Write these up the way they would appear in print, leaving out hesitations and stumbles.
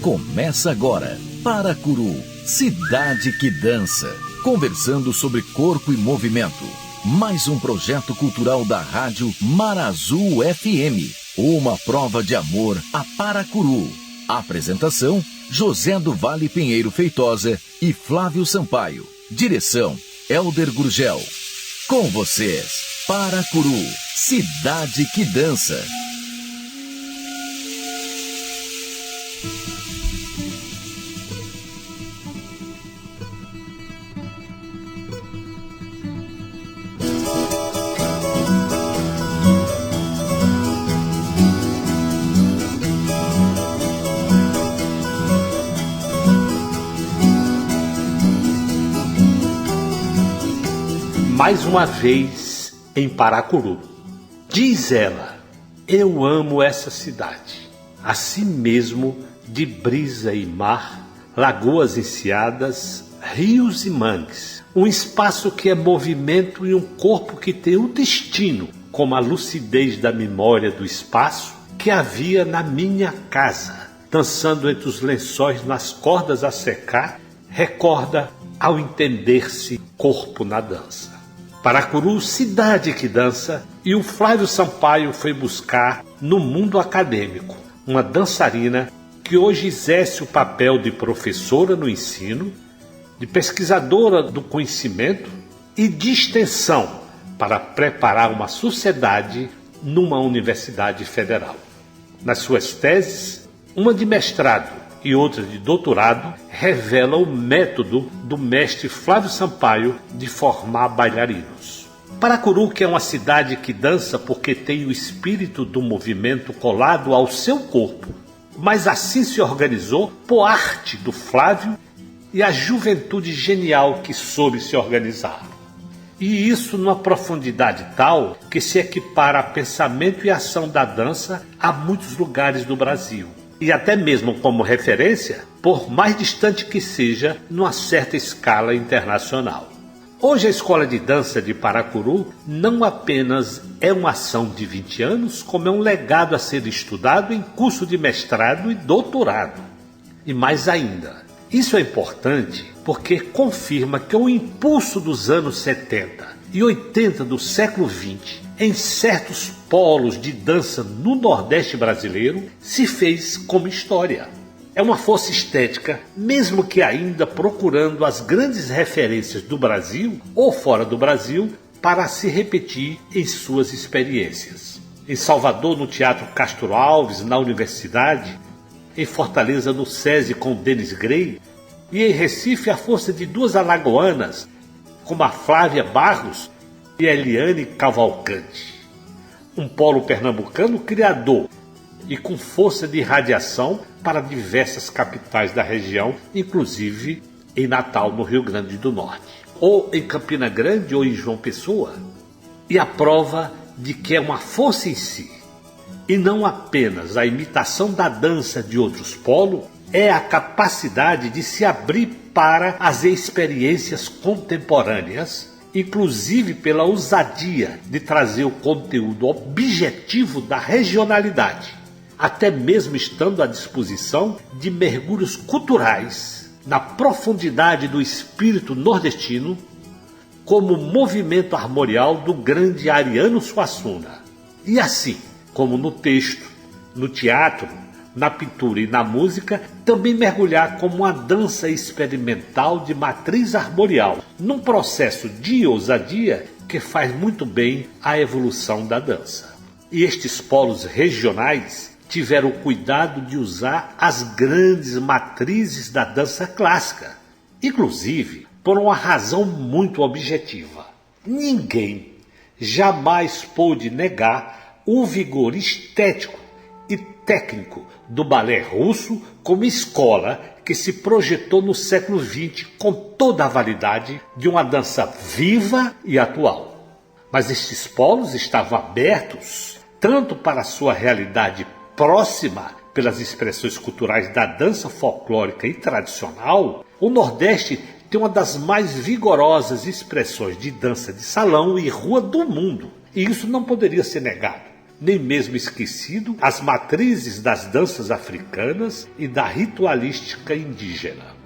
Começa agora, Paracuru, cidade que dança. Conversando sobre corpo e movimento. Mais um projeto cultural da rádio Marazul FM. Uma prova de amor a Paracuru. Apresentação, José do Vale Pinheiro Feitosa e Flávio Sampaio. Direção, Elder Gurgel. Com vocês, Paracuru, cidade que dança. Mais uma vez em Paracuru. Diz ela: eu amo essa cidade, assim mesmo de brisa e mar, lagoas enseadas, rios e mangues, um espaço que é movimento e um corpo que tem um destino, como a lucidez da memória do espaço que havia na minha casa, dançando entre os lençóis nas cordas a secar, recorda ao entender-se corpo na dança. Paracuru, cidade que dança, e o Flávio Sampaio foi buscar no mundo acadêmico uma dançarina que hoje exerce o papel de professora no ensino, de pesquisadora do conhecimento e de extensão para preparar uma sociedade numa universidade federal. Nas suas teses, uma de mestrado e outra de doutorado, revela o método do mestre Flávio Sampaio de formar bailarinos. Paracuru, que é uma cidade que dança porque tem o espírito do movimento colado ao seu corpo, mas assim se organizou por arte do Flávio e a juventude genial que soube se organizar. E isso numa profundidade tal que se equipara a pensamento e ação da dança a muitos lugares do Brasil. E até mesmo como referência, por mais distante que seja, numa certa escala internacional. Hoje a Escola de Dança de Paracuru não apenas é uma ação de 20 anos, como é um legado a ser estudado em curso de mestrado e doutorado. E mais ainda, isso é importante porque confirma que o impulso dos anos 70 e 80 do século XX em certos polos de dança no Nordeste brasileiro se fez como história. É uma força estética, mesmo que ainda procurando as grandes referências do Brasil ou fora do Brasil para se repetir em suas experiências. Em Salvador, no Teatro Castro Alves, na Universidade, em Fortaleza, no SESI com Denis Grey, e em Recife a força de duas alagoanas, como a Flávia Barros e a Eliane Cavalcante. Um polo pernambucano criador e com força de radiação para diversas capitais da região, inclusive em Natal, no Rio Grande do Norte, ou em Campina Grande ou em João Pessoa. E a prova de que é uma força em si, e não apenas a imitação da dança de outros polos, é a capacidade de se abrir para as experiências contemporâneas, inclusive pela ousadia de trazer o conteúdo objetivo da regionalidade, até mesmo estando à disposição de mergulhos culturais na profundidade do espírito nordestino, como movimento armorial do grande Ariano Suassuna. E assim, como no texto, no teatro, na pintura e na música, também mergulhar como uma dança experimental de matriz armorial, num processo de ousadia que faz muito bem à evolução da dança. E estes polos regionais tiveram o cuidado de usar as grandes matrizes da dança clássica, inclusive por uma razão muito objetiva. Ninguém jamais pôde negar o vigor estético e técnico do balé russo como escola que se projetou no século XX com toda a validade de uma dança viva e atual. Mas estes polos estavam abertos tanto para a sua realidade próxima pelas expressões culturais da dança folclórica e tradicional. O Nordeste tem uma das mais vigorosas expressões de dança de salão e rua do mundo, e isso não poderia ser negado. nem mesmo esquecido as matrizes das danças africanas e da ritualística indígena.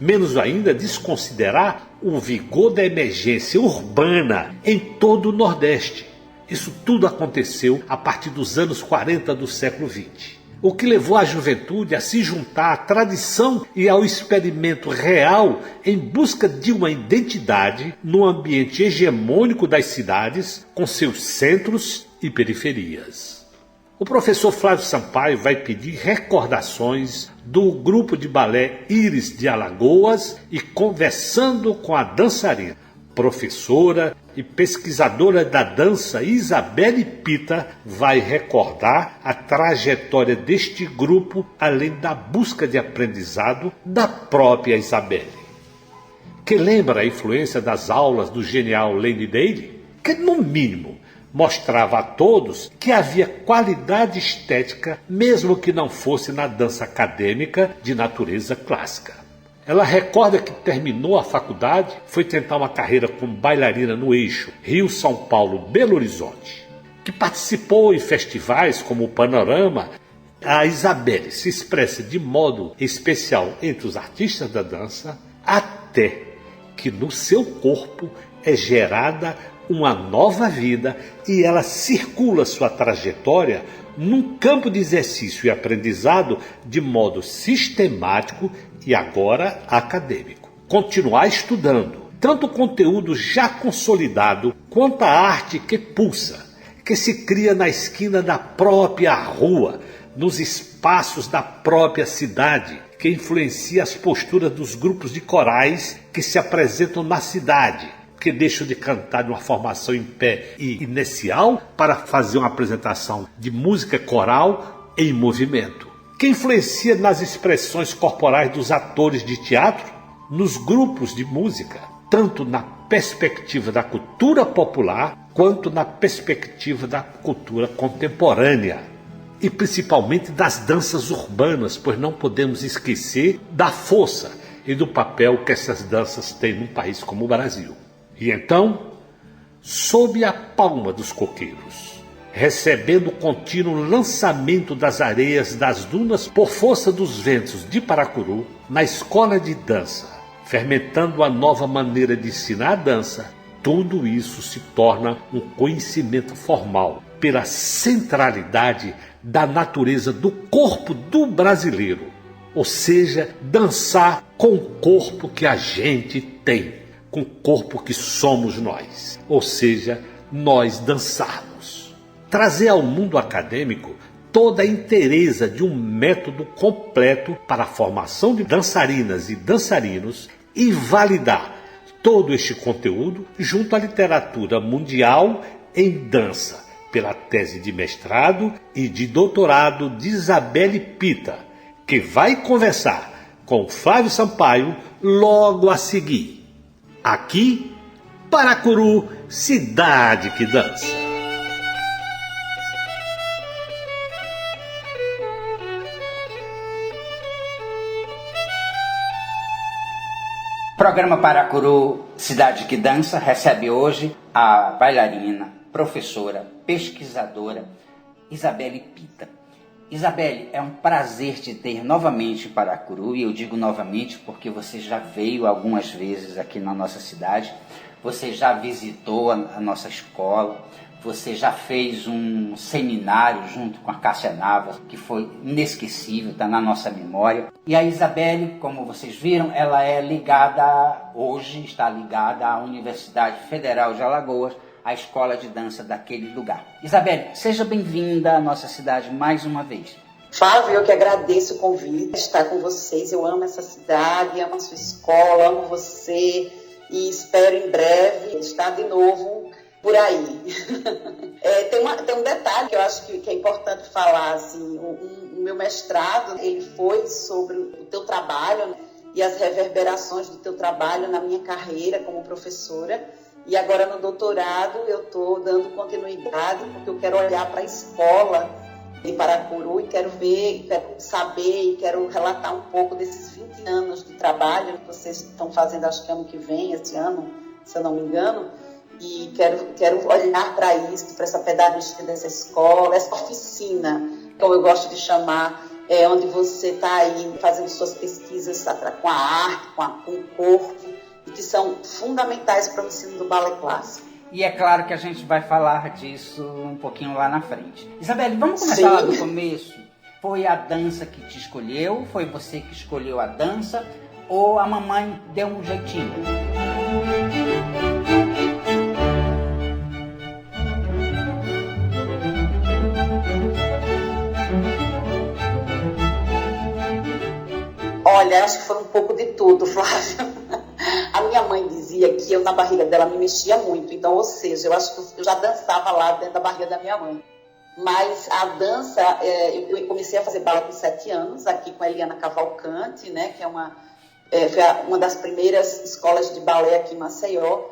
Menos ainda desconsiderar o vigor da emergência urbana em todo o Nordeste. Isso tudo aconteceu a partir dos anos 40 do século XX. O que levou a juventude a se juntar à tradição e ao experimento real em busca de uma identidade no ambiente hegemônico das cidades, com seus centros e periferias. O professor Flávio Sampaio vai pedir recordações do grupo de balé Íris de Alagoas e conversando com a dançarina, professora e pesquisadora da dança Isabelle Pita, vai recordar a trajetória deste grupo, além da busca de aprendizado da própria Isabelle, que lembra a influência das aulas do genial Lenny Daly, que no mínimo mostrava a todos que havia qualidade estética, mesmo que não fosse na dança acadêmica de natureza clássica. Ela recorda que terminou a faculdade, foi tentar uma carreira como bailarina no eixo Rio-São Paulo-Belo Horizonte, que participou em festivais como o Panorama. A Isabelle se expressa de modo especial entre os artistas da dança, até que no seu corpo é gerada uma nova vida e ela circula sua trajetória num campo de exercício e aprendizado de modo sistemático e agora acadêmico. Continuar estudando, tanto o conteúdo já consolidado quanto a arte que pulsa, que se cria na esquina da própria rua, nos espaços da própria cidade, que influencia as posturas dos grupos de corais que se apresentam na cidade, que deixam de cantar de uma formação em pé e inicial para fazer uma apresentação de música coral em movimento, que influencia nas expressões corporais dos atores de teatro, nos grupos de música, tanto na perspectiva da cultura popular quanto na perspectiva da cultura contemporânea, e principalmente das danças urbanas, pois não podemos esquecer da força e do papel que essas danças têm num país como o Brasil. E então, sob a palma dos coqueiros, recebendo o contínuo lançamento das areias das dunas por força dos ventos de Paracuru, na escola de dança, fermentando a nova maneira de ensinar a dança, tudo isso se torna um conhecimento formal pela centralidade da natureza do corpo do brasileiro, ou seja, dançar com o corpo que a gente tem, com o corpo que somos nós, ou seja, nós dançarmos. Trazer ao mundo acadêmico toda a inteireza de um método completo para a formação de dançarinas e dançarinos e validar todo este conteúdo junto à literatura mundial em dança, pela tese de mestrado e de doutorado de Isabelle Pita, que vai conversar com Flávio Sampaio logo a seguir. Aqui, Paracuru, cidade que dança. Programa Paracuru, cidade que dança, recebe hoje a bailarina, professora, pesquisadora Isabelle Pita. Isabelle, é um prazer te ter novamente em Paracuru, e eu digo novamente porque você já veio algumas vezes aqui na nossa cidade, você já visitou a nossa escola, você já fez um seminário junto com a Cássia Navas, que foi inesquecível, está na nossa memória. E a Isabelle, como vocês viram, ela é ligada, hoje está ligada à Universidade Federal de Alagoas, a escola de dança daquele lugar. Isabelle, seja bem-vinda à nossa cidade mais uma vez. Flávio, eu que agradeço o convite de estar com vocês. Eu amo essa cidade, amo a sua escola, amo você e espero em breve estar de novo por aí. Tem um detalhe que eu acho que é importante falar. Assim, o meu mestrado ele foi sobre o teu trabalho, né, e as reverberações do teu trabalho na minha carreira como professora. E agora no doutorado eu estou dando continuidade, porque eu quero olhar para a escola de Paracuru e quero ver, quero saber e quero relatar um pouco desses 20 anos de trabalho que vocês estão fazendo, acho que ano que vem, esse ano, se eu não me engano. e quero olhar para isso, para essa pedagogia dessa escola, essa oficina, como eu gosto de chamar, onde você está aí fazendo suas pesquisas com a arte, com o corpo, e que são fundamentais para o ensino do balé clássico. E é claro que a gente vai falar disso um pouquinho lá na frente. Isabelle, vamos começar lá do começo? Foi a dança que te escolheu? Foi você que escolheu a dança? Ou a mamãe deu um jeitinho? Olha, acho que foi um pouco de tudo, Flávio. A minha mãe dizia que eu, na barriga dela, me mexia muito. Então, ou seja, eu acho que eu já dançava lá dentro da barriga da minha mãe. Mas a dança, eu comecei a fazer balé com 7 anos, aqui com a Eliana Cavalcante, né, que foi uma das primeiras escolas de balé aqui em Maceió.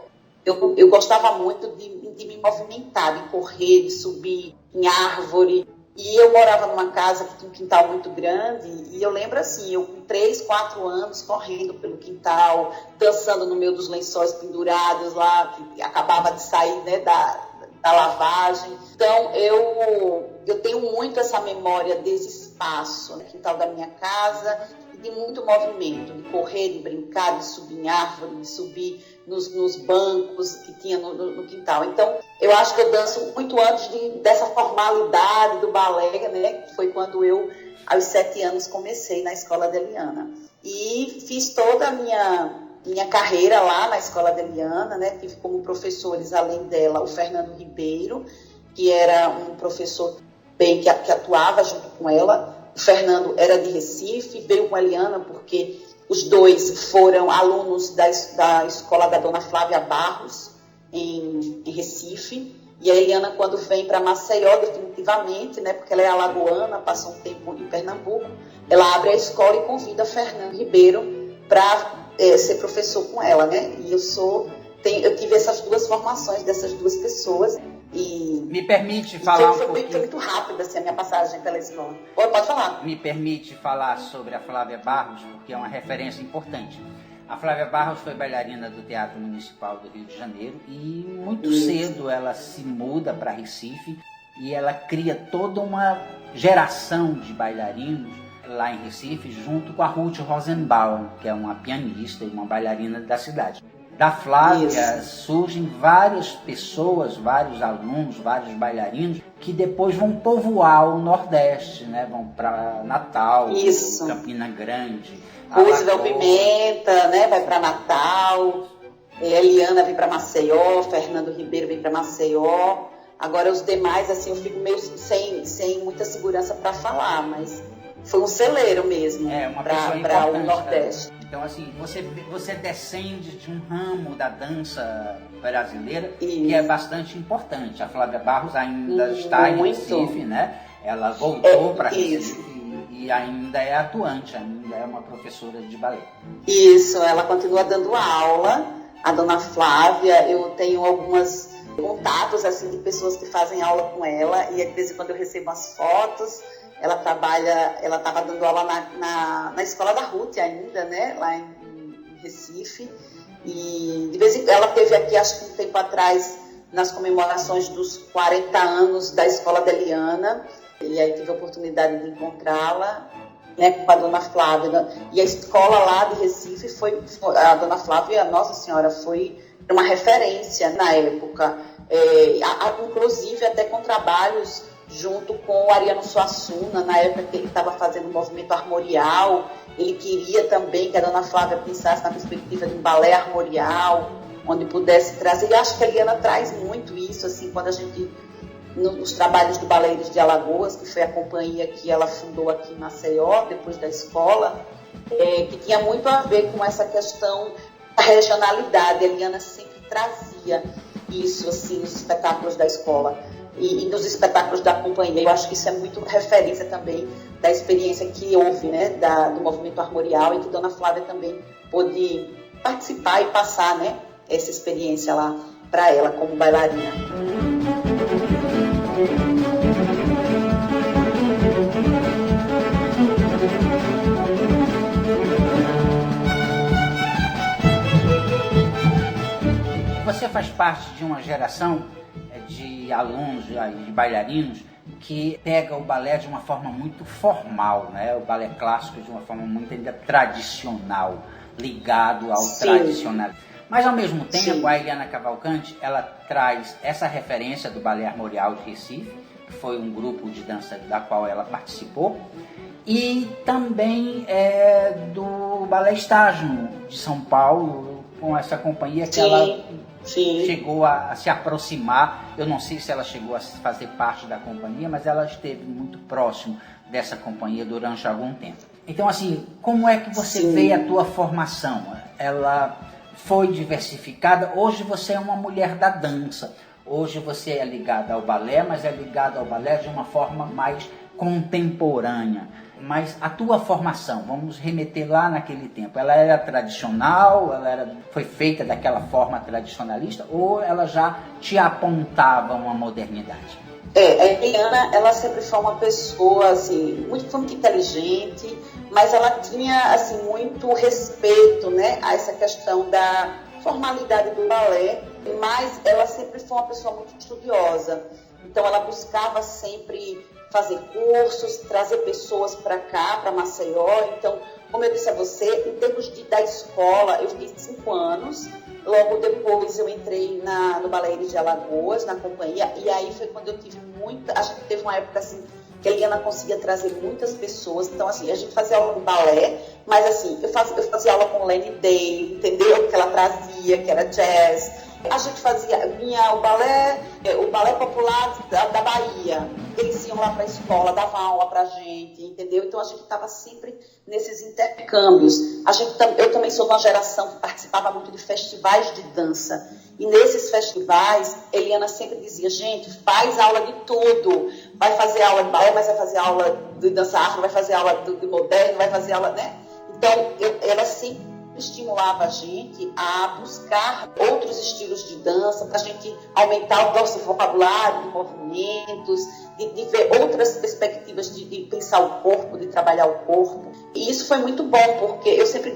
Eu gostava muito de me movimentar, de correr, de subir em árvore. E eu morava numa casa que tinha um quintal muito grande, e eu lembro assim, eu com 3, 4 anos, correndo pelo quintal, dançando no meio dos lençóis pendurados lá, que acabava de sair, né, da lavagem. Então, eu tenho muito essa memória desse espaço, no quintal da minha casa, e de muito movimento, de correr, de brincar, de subir em árvore, de subir nos bancos que tinha no quintal. Então, eu acho que eu danço muito antes dessa formalidade do balé, né? Que foi quando eu, aos 7 anos, comecei na escola da Eliana. E fiz toda a minha carreira lá na escola da Eliana, né? Tive como professores, além dela, o Fernando Ribeiro, que era um professor que atuava junto com ela. O Fernando era de Recife, veio com a Eliana porque os dois foram alunos da escola da Dona Flávia Barros, em Recife. E a Eliana, quando vem para Maceió, definitivamente, né, porque ela é alagoana, passou um tempo em Pernambuco, ela abre a escola e convida Fernando Ribeiro para ser professor com ela, né? E eu tive essas duas formações dessas duas pessoas. E me permite falar foi muito rápido assim, a minha passagem pela escola. Pode falar. Me permite falar sobre a Flávia Barros, porque é uma referência importante. A Flávia Barros foi bailarina do Teatro Municipal do Rio de Janeiro e muito cedo ela se muda para Recife e ela cria toda uma geração de bailarinos lá em Recife, junto com a Ruth Rosenbaum, que é uma pianista e uma bailarina da cidade. Da Flávia surgem várias pessoas, vários alunos, vários bailarinos que depois vão povoar o Nordeste, né? Vão para Natal, Campina Grande, Roosevelt Pimenta, né? Vai para Natal, Eliana vem para Maceió, Fernando Ribeiro vem para Maceió. Agora os demais, assim, eu fico meio sem muita segurança para falar, mas foi um celeiro mesmo para o Nordeste. Então, assim, você descende de um ramo da dança brasileira que é bastante importante. A Flávia Barros ainda está em Recife, né? Ela voltou para Recife e ainda é atuante, ainda é uma professora de balé. Isso, ela continua dando aula, a dona Flávia. Eu tenho alguns contatos assim, de pessoas que fazem aula com ela, e de vez em quando eu recebo as fotos. Ela estava dando aula na escola da Ruth ainda, né, lá em Recife. E de vez em quando ela esteve aqui, acho que um tempo atrás, nas comemorações dos 40 anos da escola da Eliana. E aí tive a oportunidade de encontrá-la, né, com a dona Flávia. E a escola lá de Recife a dona Flávia, Nossa Senhora, foi uma referência na época. Inclusive até com trabalhos junto com o Ariano Suassuna, na época que ele estava fazendo o movimento armorial. Ele queria também que a dona Flávia pensasse na perspectiva de um balé armorial, onde pudesse trazer. E acho que a Eliana traz muito isso, assim, quando a gente, nos trabalhos do Baleiros de Alagoas, que foi a companhia que ela fundou aqui em Maceió, depois da escola, que tinha muito a ver com essa questão da regionalidade. A Eliana sempre trazia isso, assim, nos espetáculos da escola. E nos espetáculos da companhia. Eu acho que isso é muito referência também da experiência que houve, né, do movimento armorial, e que Dona Flávia também pôde participar e passar, né, essa experiência lá para ela como bailarina. Você faz parte de uma geração de alunos, de bailarinos, que pega o balé de uma forma muito formal, né? O balé clássico de uma forma muito ainda tradicional, ligado ao tradicional. Mas, ao mesmo tempo, a Eliana Cavalcante, ela traz essa referência do Balé Armorial de Recife, que foi um grupo de dança da qual ela participou, e também do Balé Estágio de São Paulo, com essa companhia que ela chegou a se aproximar. Eu não sei se ela chegou a fazer parte da companhia, mas ela esteve muito próximo dessa companhia durante algum tempo. Então, assim, como é que você vê a tua formação? Ela foi diversificada. Hoje você é uma mulher da dança. Hoje você é ligada ao balé, mas é ligada ao balé de uma forma mais contemporânea. Mas a tua formação, vamos remeter lá naquele tempo, ela era tradicional, foi feita daquela forma tradicionalista, ou ela já te apontava uma modernidade? A Eliana, ela sempre foi uma pessoa, assim, muito inteligente, mas ela tinha, assim, muito respeito, né, a essa questão da formalidade do balé, mas ela sempre foi uma pessoa muito estudiosa. Então, ela buscava sempre fazer cursos, trazer pessoas para cá, para Maceió. Então, como eu disse a você, em termos da escola, eu fiz 5 anos. Logo depois eu entrei no Balé de Alagoas, na companhia, e aí foi quando eu tive a gente teve uma época assim, que a Eliana conseguia trazer muitas pessoas. Então, assim, a gente fazia aula de balé, mas assim, eu fazia aula com Lenny Day, entendeu? Que ela trazia, que era jazz. A gente vinha o balé popular da Bahia. Eles iam lá para a escola, davam aula para a gente, entendeu? Então a gente estava sempre nesses intercâmbios. Eu também sou de uma geração que participava muito de festivais de dança. E nesses festivais, Eliana sempre dizia, gente, faz aula de tudo. Vai fazer aula de balé, mas vai fazer aula de dança afro, vai fazer aula de moderno, vai fazer aula, né? Então, ela sempre estimulava a gente a buscar outros estilos de dança, para a gente aumentar o nosso vocabulário de movimentos, de ver outras perspectivas de pensar o corpo, de trabalhar o corpo. E isso foi muito bom, porque eu sempre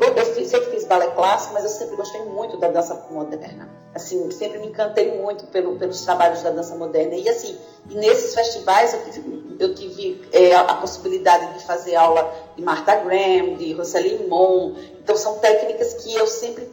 fiz balé clássico, mas eu sempre gostei muito da dança moderna. Assim, sempre me encantei muito pelos trabalhos da dança moderna. E assim, nesses festivais eu tive a possibilidade de fazer aula de Martha Graham, de Rosalind Mon. Então, são técnicas que eu sempre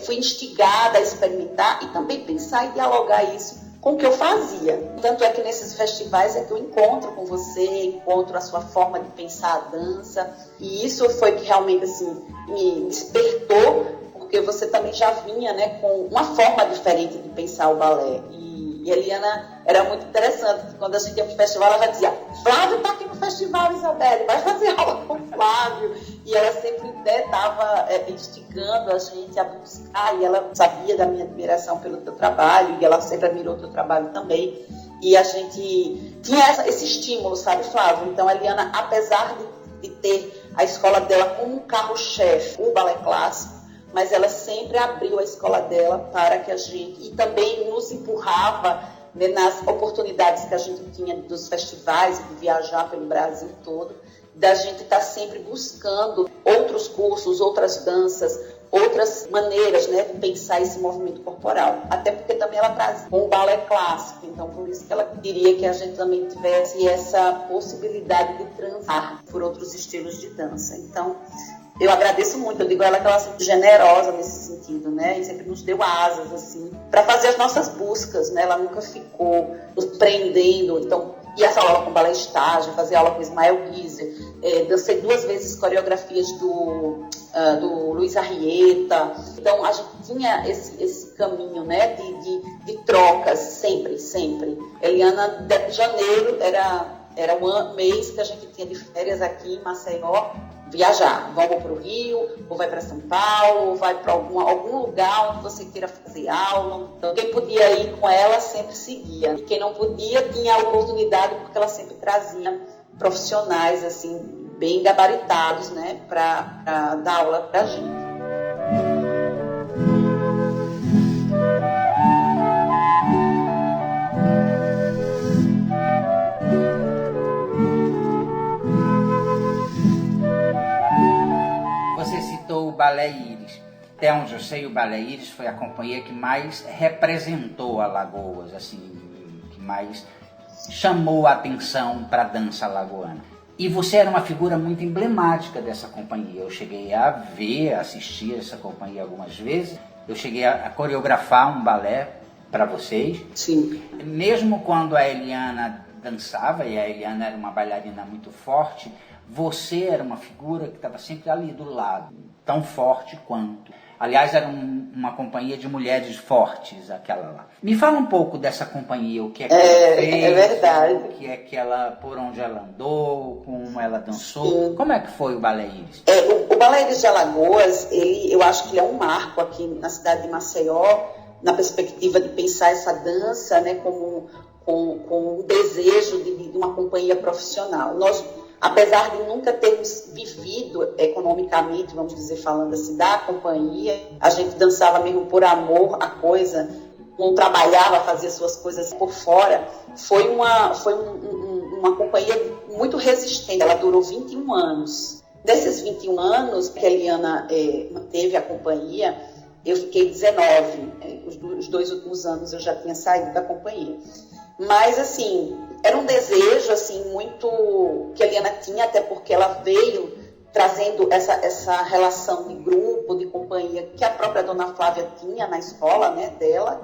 fui instigada a experimentar e também pensar e dialogar isso com o que eu fazia. Tanto é que nesses festivais é que eu encontro com você, encontro a sua forma de pensar a dança. E isso foi que realmente assim, me despertou, porque você também já vinha, né, com uma forma diferente de pensar o balé. E a Eliana era muito interessante. Quando a gente ia para o festival, ela já dizia, Flávio está aqui no festival, Isabelle, vai fazer aula com o Flávio. E ela sempre estava instigando a gente a buscar, e ela sabia da minha admiração pelo teu trabalho, e ela sempre admirou o teu trabalho também. E a gente tinha esse estímulo, sabe, Flávio? Então, a Eliana, apesar de ter a escola dela como um carro-chefe, o balé clássico, mas ela sempre abriu a escola dela para que a gente... E também nos empurrava, né, nas oportunidades que a gente tinha dos festivais, de viajar pelo Brasil todo, da gente estar sempre buscando outros cursos, outras danças, outras maneiras, né, de pensar esse movimento corporal. Até porque também ela traz um balé clássico, então por isso que ela queria que a gente também tivesse essa possibilidade de transar por outros estilos de dança. Então, eu agradeço muito, eu digo a ela que ela é sempre generosa nesse sentido, né? E sempre nos deu asas, assim, para fazer as nossas buscas, né? Ela nunca ficou nos prendendo. Então, ia essa aula com balé estágio, fazer aula com Ismael Guizer, dancei 2 vezes coreografias do Luiz Arrieta. Então, a gente tinha esse caminho, né? De trocas, sempre. Eliana, de janeiro, era um mês que a gente tinha de férias aqui em Maceió, viajar, vamos para o Rio, ou vai para São Paulo, ou vai para algum lugar onde você queira fazer aula. Então, quem podia ir com ela sempre seguia. E quem não podia tinha a oportunidade, porque ela sempre trazia profissionais assim, bem gabaritados, né, para dar aula para a gente. Balé Íris. Até onde eu sei, o Balé Íris foi a companhia que mais representou Alagoas, assim, que mais chamou a atenção para a dança alagoana. E você era uma figura muito emblemática dessa companhia. Eu cheguei a ver, a assistir essa companhia algumas vezes. Eu cheguei a coreografar um balé para vocês. Sim. Mesmo quando a Eliana dançava, e a Eliana era uma bailarina muito forte, você era uma figura que estava sempre ali do lado, tão forte quanto. Aliás, era uma companhia de mulheres fortes, aquela lá. Me fala um pouco dessa companhia, o que é que ela fez, é verdade. o que é que ela, por onde ela andou, como ela dançou. Sim. Como é que foi o Balé Íris? O Balé Íris de Alagoas, eu acho que ele é um marco aqui na cidade de Maceió, na perspectiva de pensar essa dança, né, com um desejo de uma companhia profissional. Nós, apesar de nunca termos vivido economicamente, vamos dizer, falando assim, da companhia, a gente dançava mesmo por amor à coisa, não trabalhava, fazia suas coisas por fora. Foi uma companhia muito resistente, ela durou 21 anos. Desses 21 anos que a Eliana manteve a companhia, eu fiquei 19. Os 2 últimos anos eu já tinha saído da companhia. Mas, assim, era um desejo, assim, muito que a Eliana tinha, até porque ela veio trazendo essa relação de grupo, de companhia, que a própria dona Flávia tinha na escola, né, dela,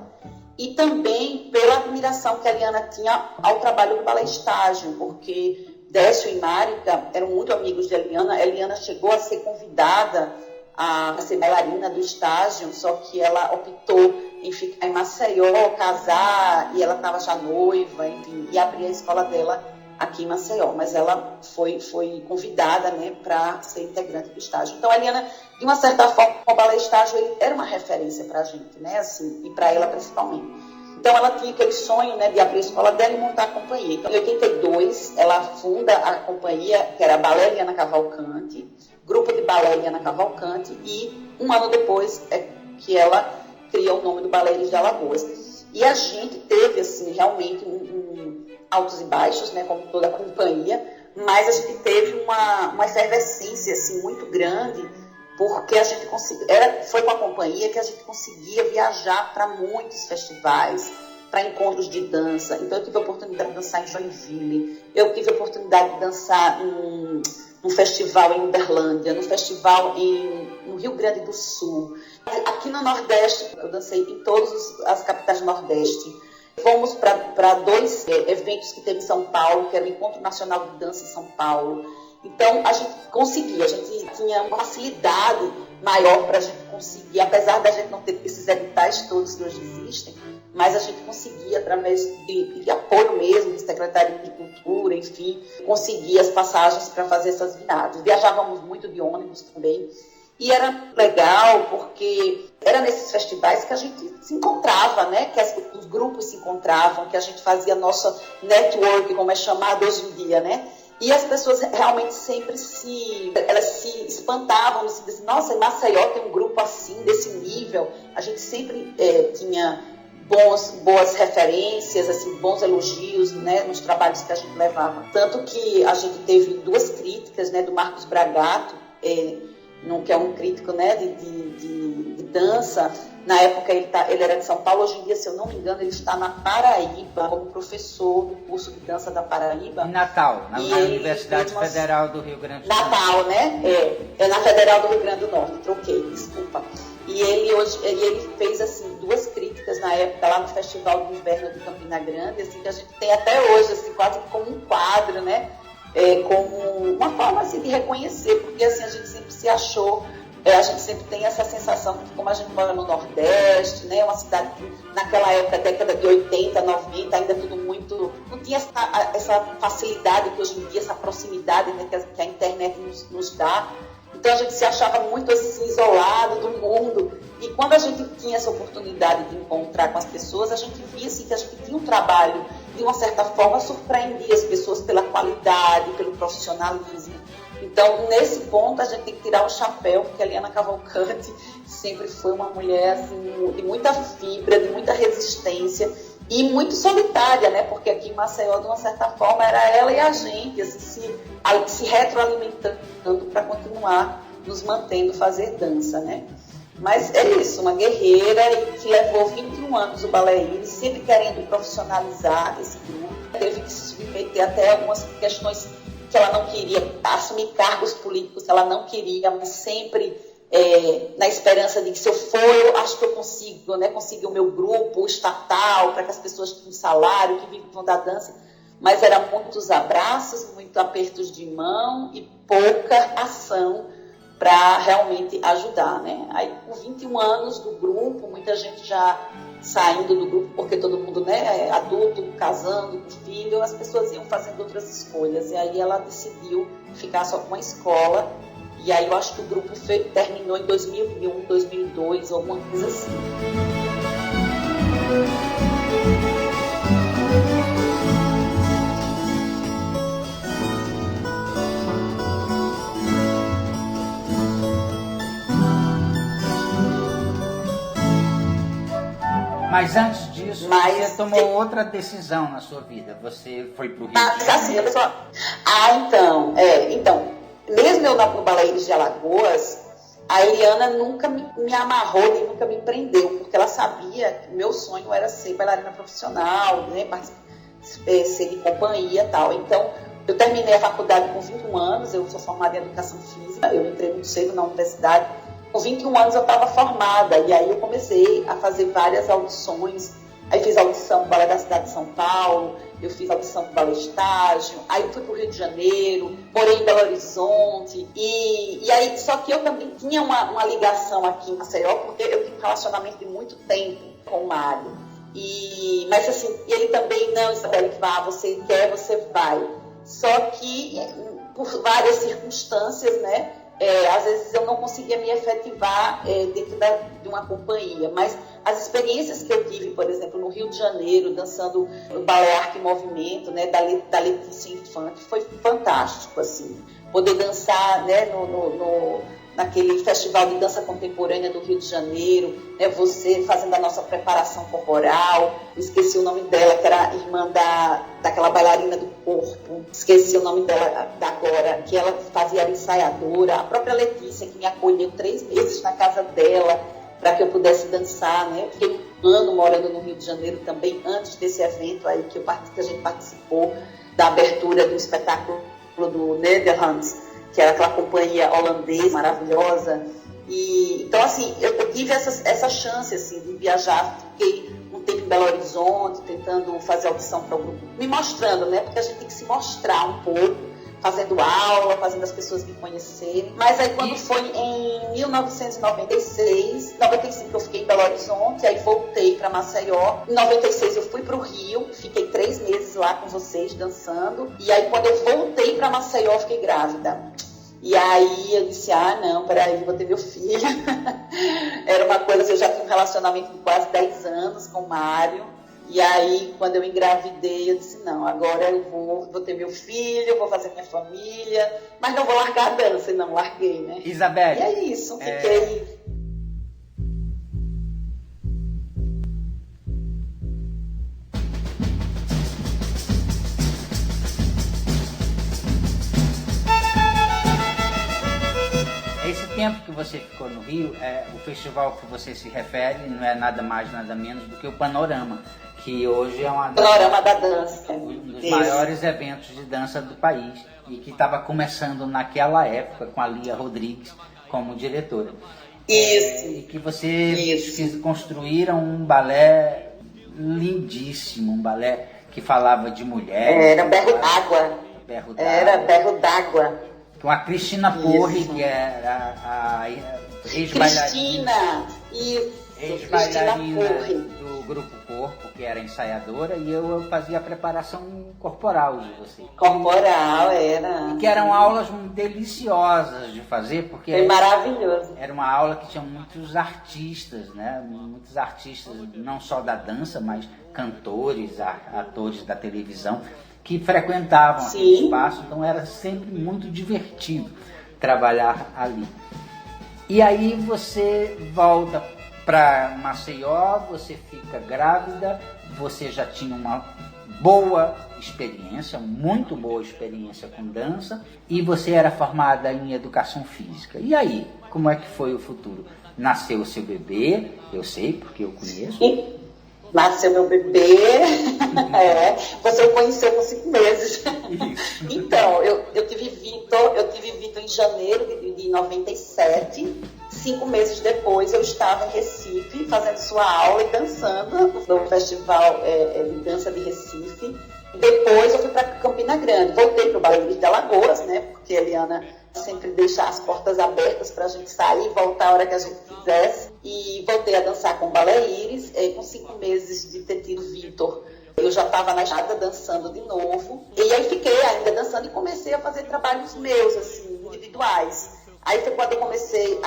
e também pela admiração que a Eliana tinha ao trabalho do balé estágio, porque Décio e Márica eram muito amigos de Eliana. A Eliana chegou a ser convidada a ser bailarina do estágio, só que ela optou em ficar em Maceió, casar, e ela estava já noiva, enfim, e abrir a escola dela aqui em Maceió. Mas ela foi convidada, né, para ser integrante do estágio. Então, a Eliana, de uma certa forma, o balé estágio ele era uma referência para a gente, né, assim, e para ela principalmente. Então, ela tinha aquele sonho, né, de abrir a escola dela e montar a companhia. Então, em 82, ela funda a companhia, que era Balé Eliana Cavalcante, grupo de balé Eliana Cavalcante, e um ano depois que ela cria o nome do Balé Íris de Alagoas. E a gente teve, assim, realmente altos e baixos, né, como toda a companhia, mas a gente teve uma efervescência, assim, muito grande, porque a gente foi com a companhia que a gente conseguia viajar para muitos festivais, para encontros de dança. Então, eu tive a oportunidade de dançar em Joinville, eu tive a oportunidade de dançar num festival em Uberlândia, num festival no Rio Grande do Sul. Aqui no Nordeste, eu dancei em todas as capitais do Nordeste. Fomos para 2 eventos que teve em São Paulo, que era o Encontro Nacional de Dança em São Paulo. Então, a gente conseguia, a gente tinha uma facilidade maior para a gente conseguir, apesar da gente não ter esses editais todos que hoje existem, mas a gente conseguia, através de apoio mesmo, de Secretaria de Cultura, enfim, conseguir as passagens para fazer essas viagens. Viajávamos muito de ônibus também. E era legal porque era nesses festivais que a gente se encontrava, né? Que os grupos se encontravam, que a gente fazia nossa network, como é chamado hoje em dia, né? E as pessoas realmente sempre se espantavam, se diziam, nossa, em Maceió tem um grupo assim, desse nível. A gente sempre tinha boas referências, assim, bons elogios, né, nos trabalhos que a gente levava. Tanto que a gente teve 2 críticas, né, do Marcos Bragato, que é um crítico, né, de dança. Na época ele era de São Paulo, hoje em dia, se eu não me engano, ele está na Paraíba, como professor do curso de dança da Paraíba. Em Natal, na Universidade Federal do Rio Grande do Norte. Natal, né? É na Federal do Rio Grande do Norte, troquei, desculpa. E ele fez, assim, 2 críticas na época, lá no Festival do Inverno de Campina Grande, assim, que a gente tem até hoje, assim, quase como um quadro, né? Como uma forma, assim, de reconhecer, porque, assim, a gente sempre se achou, a gente sempre tem essa sensação de que, como a gente mora no Nordeste, né? Uma cidade que, naquela época, década de 80, 90, ainda tudo muito... Não tinha essa facilidade que hoje em dia, essa proximidade, né, que a internet nos dá. Então, a gente se achava muito assim, isolado do mundo. E quando a gente tinha essa oportunidade de encontrar com as pessoas, a gente via assim, que a gente tinha um trabalho, de uma certa forma, surpreendia as pessoas pela qualidade, pelo profissionalismo. Então, nesse ponto, a gente tem que tirar o chapéu, porque a Eliana Cavalcante sempre foi uma mulher assim, de muita fibra, de muita resistência e muito solitária, né? Porque aqui em Maceió, de uma certa forma, era ela e a gente, assim, se retroalimentando para continuar nos mantendo fazer dança, né? Mas é isso, uma guerreira e que levou 21 anos o Balé Iris, sempre querendo profissionalizar esse grupo. Teve que se submeter até algumas questões que ela não queria, assumir cargos políticos que ela não queria, mas sempre na esperança de que se eu for, eu acho que eu consigo, né, conseguir o meu grupo estatal, para que as pessoas tenham um salário, que vivam da dança. Mas eram muitos abraços, muitos apertos de mão e pouca ação para realmente ajudar, né? Aí, com 21 anos do grupo, muita gente já saindo do grupo, porque todo mundo, né, é adulto, casando, com filho, as pessoas iam fazendo outras escolhas. E aí ela decidiu ficar só com a escola. E aí eu acho que o grupo terminou em 2001, 2002, alguma coisa assim. Mas antes disso, você tomou outra decisão na sua vida. Você foi para o Rio de Janeiro. Então, mesmo eu no Balé Iris de Alagoas, a Eliana nunca me amarrou, nem nunca me prendeu, porque ela sabia que o meu sonho era ser bailarina profissional, né, ser de companhia e tal. Então, eu terminei a faculdade com 21 anos, eu sou formada em Educação Física, eu entrei muito cedo na universidade. Com 21 anos eu estava formada, e aí eu comecei a fazer várias audições. Aí fiz audição para o Balé da Cidade de São Paulo, eu fiz audição para o Balé Estágio, aí fui para o Rio de Janeiro, morei em Belo Horizonte, e aí, só que eu também tinha uma ligação aqui em Maceió, porque eu tive um relacionamento de muito tempo com o Mário. Mas assim, ele também, não, Isabela, que você quer, você vai. Só que, por várias circunstâncias, né, às vezes eu não conseguia me efetivar dentro de uma companhia, mas as experiências que eu tive, por exemplo, no Rio de Janeiro, dançando no Balé Arte e Movimento, né, da Letícia Infante, foi fantástico, assim, poder dançar, né, naquele festival de dança contemporânea do Rio de Janeiro, né, você fazendo a nossa preparação corporal, esqueci o nome dela, que era irmã daquela bailarina do corpo, esqueci o nome dela agora, que ela fazia a ensaiadora, a própria Letícia, que me acolheu 3 meses na casa dela, para que eu pudesse dançar, né, fiquei um ano morando no Rio de Janeiro também, antes desse evento aí que a gente participou, da abertura do espetáculo do Netherlands, que era aquela companhia holandesa maravilhosa. E então, assim, eu tive essa chance, assim, de viajar. Fiquei um tempo em Belo Horizonte, tentando fazer audição para o grupo, me mostrando, né? Porque a gente tem que se mostrar um pouco, fazendo aula, fazendo as pessoas me conhecerem. Mas aí, quando foi em 1996, 95 eu fiquei em Belo Horizonte, aí voltei para Maceió. Em 96 eu fui para o Rio, fiquei 3 meses lá com vocês, dançando. E aí, quando eu voltei para Maceió, eu fiquei grávida. E aí eu disse, não, peraí, vou ter meu filho. Era uma coisa, eu já tinha um relacionamento de quase 10 anos com o Mário. E aí, quando eu engravidei, eu disse, não, agora eu vou ter meu filho, vou fazer minha família, mas não vou largar a dança, e não larguei, né? Isabelle. E é isso, fiquei... Esse tempo que você ficou no Rio, o festival que você se refere não é nada mais, nada menos do que o Panorama, que hoje é Panorama da dança. Um dos maiores eventos de dança do país e que estava começando naquela época com a Lia Rodrigues como diretora. Isso. E que vocês construíram um balé lindíssimo, um balé que falava de mulheres. Era Berro d'Água. Era Berro d'Água. Com a Cristina Porre, que era a ex-bailarina. Ex-bailarina do Grupo Corpo, que era ensaiadora, e eu fazia a preparação corporal de você. Corporal, era. E que eram aulas deliciosas de fazer, porque... Foi maravilhoso. Era uma aula que tinha muitos artistas, né? Muitos artistas, não só da dança, mas cantores, atores da televisão, que frequentavam aquele espaço, então era sempre muito divertido trabalhar ali. E aí você volta para Maceió, você fica grávida, você já tinha uma boa experiência, muito boa experiência com dança, e você era formada em Educação Física. E aí, como é que foi o futuro? nasceu o seu bebê, eu sei porque eu conheço. E nasceu meu bebê, você o conheceu com 5 meses. Então, eu tive Vitor em janeiro de 97. 5 meses depois eu estava em Recife fazendo sua aula e dançando no Festival de Dança de Recife. Depois eu fui para Campina Grande, voltei para o Balé de Alagoas, né? Porque a Eliana sempre deixa as portas abertas para a gente sair e voltar a hora que a gente quisesse. E voltei a dançar com o Balé Iris. Com 5 meses de ter tido Vitor, eu já estava na estrada dançando de novo. E aí fiquei ainda dançando e comecei a fazer trabalhos meus, assim, individuais. Aí foi quando eu comecei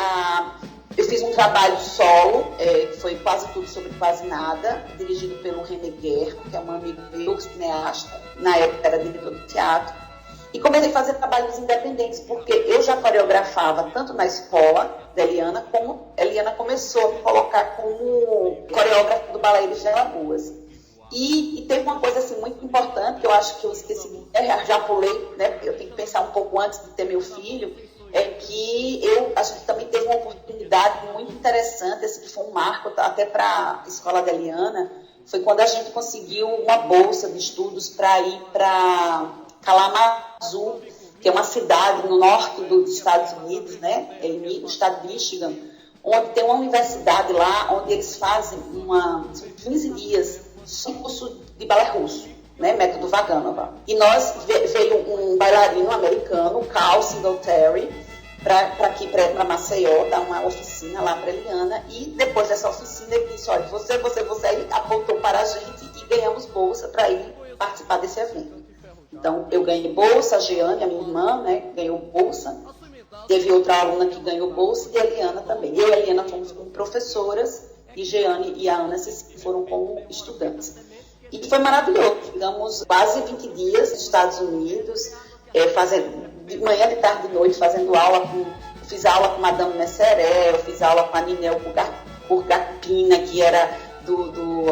eu fiz um trabalho solo, que foi Quase Tudo Sobre Quase Nada, dirigido pelo René Guerra, que é um amigo meu, cineasta, na época era diretor do teatro. E comecei a fazer trabalhos independentes, porque eu já coreografava tanto na escola da Eliana, como a Eliana começou a me colocar como coreógrafa do Balé de Alagoas. E teve uma coisa assim, muito importante, que eu acho que eu esqueci, já pulei, né? Eu tenho que pensar um pouco antes de ter meu filho, é que a gente também teve uma oportunidade muito interessante, assim, que foi um marco até para a escola da Eliana, foi quando a gente conseguiu uma bolsa de estudos para ir para Kalamazoo, que é uma cidade no norte dos Estados Unidos, né, no estado de Michigan, onde tem uma universidade lá, onde eles fazem são 15 dias de curso de balé russo, né, método Vaganova. E veio um bailarino americano, o Carl Singletary, para Maceió, dar uma oficina lá para Eliana, e depois dessa oficina ele disse, olha, você, ele apontou para a gente e ganhamos bolsa para ir participar desse evento. Então, eu ganhei bolsa, a Jeane, a minha irmã, né, ganhou bolsa, teve outra aluna que ganhou bolsa, e a Eliana também. Eu e a Eliana fomos como professoras, e Jeane e a Ana foram como estudantes. E foi maravilhoso, ficamos quase 20 dias nos Estados Unidos, de manhã, de tarde, de noite, fazendo aula fiz aula com Madame Messeré, eu fiz aula com a Ninel Kurgapina, que era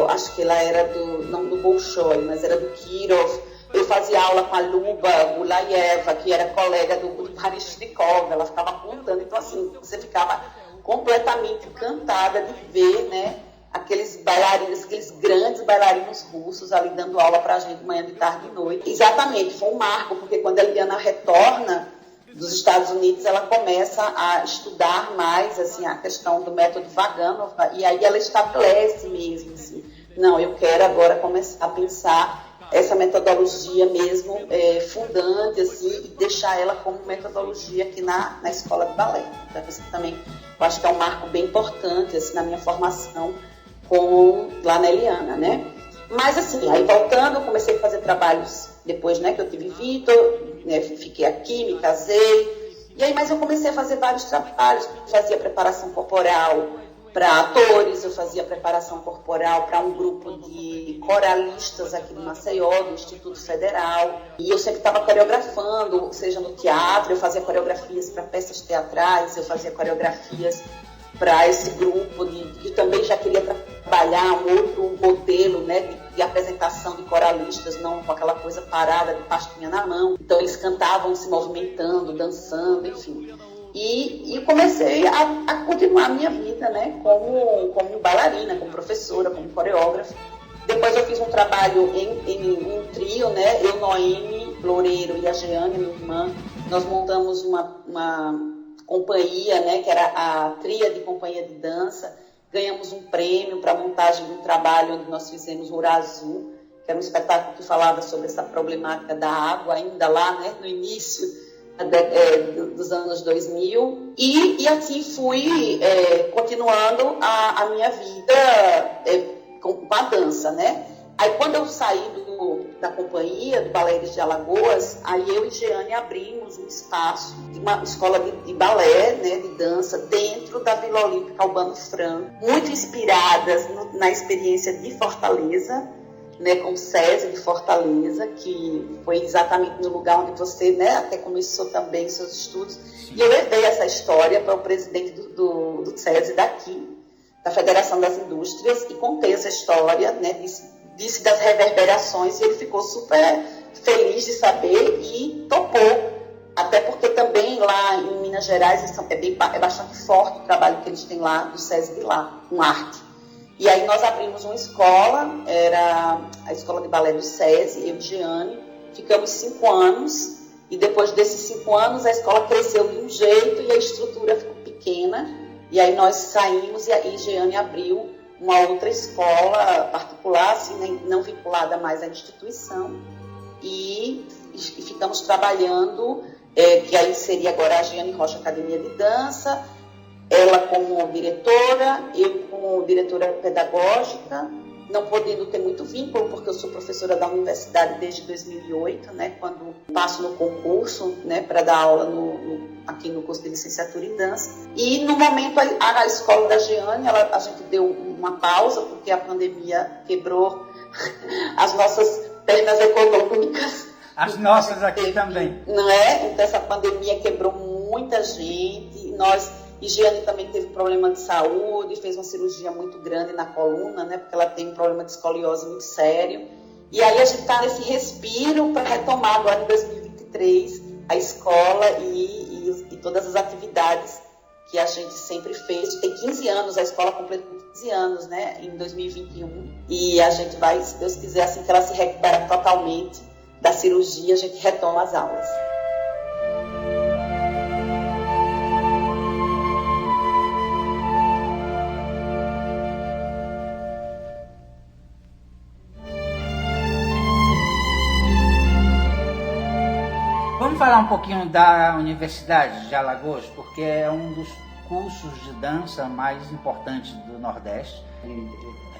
acho que ela era não do Bolshoi, mas era do Kirov. Eu fazia aula com a Luba Gulaeva, que era colega do Baryshnikov, ela ficava contando, então assim, você ficava completamente encantada de ver, né, aqueles bailarinos, aqueles grandes bailarinos russos ali dando aula pra gente de manhã, de tarde e de noite. Exatamente, foi um marco, porque quando a Eliana retorna dos Estados Unidos, ela começa a estudar mais, assim, a questão do método Vaganova, e aí ela estabelece mesmo, assim, não, eu quero agora começar a pensar essa metodologia mesmo fundante, assim, e deixar ela como metodologia aqui na escola de balé. Então, isso também, eu acho que é um marco bem importante, assim, na minha formação lá na Eliana, né? Mas, assim, aí voltando, eu comecei a fazer trabalhos depois, né, que eu tive Vitor, né, fiquei aqui, me casei, e aí, mas eu comecei a fazer vários trabalhos, fazia preparação corporal para atores, eu fazia preparação corporal para um grupo de coralistas aqui de Maceió, do Instituto Federal, e eu sempre estava coreografando, seja no teatro, eu fazia coreografias para peças teatrais, eu fazia coreografias para esse grupo, e também já queria trabalhar um outro modelo, né, de apresentação de coralistas, não com aquela coisa parada de pastinha na mão. Então eles cantavam se movimentando, dançando, enfim. E comecei a continuar a minha vida, né, como bailarina, como professora, como coreógrafa. Depois eu fiz um trabalho em um trio, né, eu, Noemi Loureiro e a Jeane, minha irmã, nós montamos uma companhia, né, que era a Tríade Companhia de Dança. Ganhamos um prêmio para a montagem de um trabalho onde nós fizemos Ouro Azul, que era um espetáculo que falava sobre essa problemática da água, ainda lá, né, no início dos anos 2000. E assim fui continuando a minha vida com a dança, né? Aí quando eu saí da companhia, do Balé de Alagoas, aí eu e Jeane abrimos um espaço de uma escola de balé, né, de dança, dentro da Vila Olímpica Albano Franco, muito inspiradas na experiência de Fortaleza, né, com o SESI de Fortaleza, que foi exatamente no lugar onde você, né, até começou também seus estudos. E eu levei essa história para o presidente do SESI daqui, da Federação das Indústrias, e contei essa história, né, disse das reverberações, e ele ficou super feliz de saber e topou, até porque também lá em Minas Gerais, é bastante forte o trabalho que eles têm lá, do SESI de lá, com arte. E aí nós abrimos uma escola, era a Escola de Balé do SESI, eu e Jeane, ficamos 5 anos, e depois desses 5 anos a escola cresceu de um jeito e a estrutura ficou pequena, e aí nós saímos e aí Jeane abriu uma outra escola particular, assim, não vinculada mais à instituição, e ficamos trabalhando, que aí seria agora a Jeane Rocha Academia de Dança, ela como diretora, eu como diretora pedagógica, não podendo ter muito vínculo, porque eu sou professora da universidade desde 2008, né, quando passo no concurso, né, para dar aula aqui no curso de licenciatura em dança. E no momento a escola da Jeane, a gente deu uma pausa, porque a pandemia quebrou as nossas pernas econômicas. As nossas aqui também. Não é? Então essa pandemia quebrou muita gente, e Jeane também teve problema de saúde, fez uma cirurgia muito grande na coluna, né? Porque ela tem um problema de escoliose muito sério. E aí a gente está nesse respiro para retomar agora em 2023 a escola e todas as atividades que a gente sempre fez. Tem 15 anos, a escola completou 15 anos, né? Em 2021. E a gente vai, se Deus quiser, assim que ela se recupera totalmente da cirurgia, a gente retoma as aulas. Vamos falar um pouquinho da Universidade de Alagoas, porque é um dos cursos de dança mais importantes do Nordeste. Ele